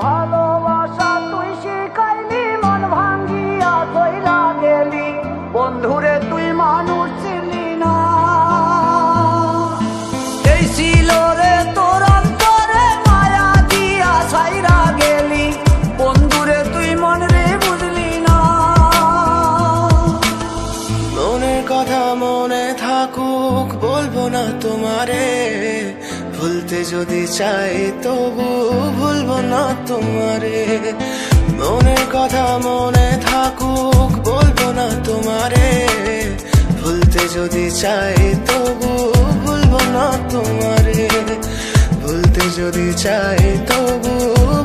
ভালোবাসা তুই শিখাইলি, মন ভাঙ্গিয়া কইরা গেলি, বন্ধুরে তুই মানুষ ছিলি না। এই ছিল রে তোর অন্তরে মায়া দিয়া ছাইরা গেলি, বন্ধুরে তুই মন রে বুঝলি না। মনের কথা মনে থাকুক বলবো না তোমারে, ভুলতে যদি চাই তবু ভুলবো না তোমারে। মনের কথা মনে থাকুক বলবো না তোমারে, ভুলতে যদি চাই তবু ভুলবো না তোমারে। ভুলতে যদি চাই তবু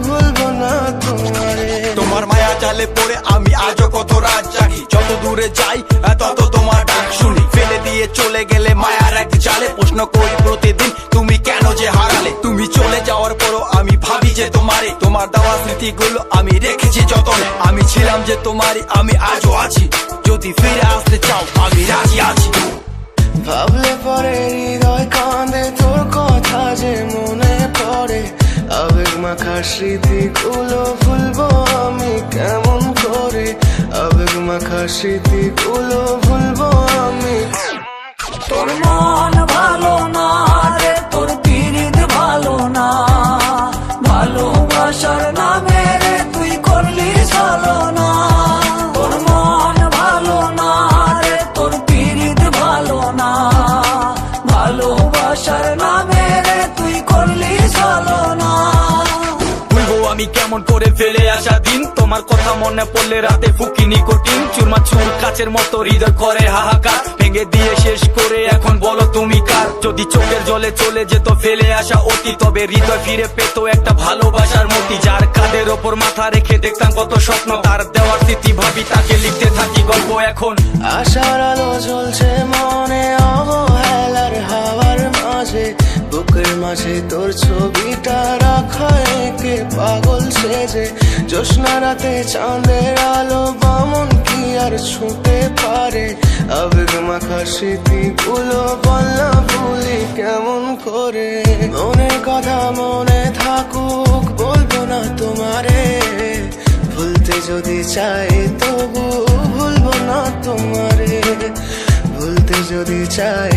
ভুলবো না তোমারে। তোমার মায়া জালে পড়ে আমি আজও কত রাত জাগি, যত দূরে যাই তত তোমার ডাক শুনি। ফেলে দিয়ে চলে গেলে মায়ার এক জালে, প্রশ্ন করি প্রতিদিন তুমি কেন যে হারালে। তুমি চলে যাওয়ার পরও আমি ভাবি যে তোমারে, তোমার দেওয়া স্মৃতিগুলো আমি রেখেছি যতনে। আমি ছিলাম যে তোমারই, আমি আজও আছি, যদি ফিরে আসতে চাও আমি রাজি আছি। ভাবলে পরে হৃদয় কাঁদে, তোর কথা যে মনে পড়ে। আবেগ মাখা স্মৃতিগুলো ভুলবো আমি কেমন করে, আবেগ মাখা স্মৃতিগুলো ভুলবো আমি। তোর মন ভালো না রে, তোর পিরিত ভালো না, ভালোবাসার নামে রে তুই করলি ছলনা। তোর মন ভালো না রে, তোর পিরিত ভালো না, ভালোবাসার নামে রে তুই করলি ছলনা। ভুলবো আমি কেমন করে ফেলে আসা দিন, তোমার কথা মনে পড়লে রাতে ফুকি নিকোটিন। চুরমাচুর কাচের মতো হৃদয় করে হাহাকার, ভেঙে দিয়ে শেষ করে এখন বলো তুমি কার। যদি চোখের জলে চলে যেত ফেলে আসা অতি, তবে হৃদয় ফিরে পেত একটা ভালোবাসার মতি। যার কাঁধের ওপর মাথা রেখে দেখতাম কত স্বপ্ন, তার দেওয়ার স্মৃতি ভাবি তাকে লিখতে থাকি গল্প এখন। আশার আলো জ্বলছে মনে অবহেলার হাওয়ার মাঝে, বুকের মাঝে তোর ছবিটা রাখা একে পাগল সেজে। জ্যোৎস্না রাতে চাঁদের আলো বামন কি আর ছুঁতে পারে, আবেগ মাখা স্মৃতিগুলো বলনা ভুলি কেমন করে। মনের কথা মনে থাকুক বলবো না তোমারে, ভুলতে যদি চাই তবু ভুলবো না তোমারে। ভুলতে যদি চাই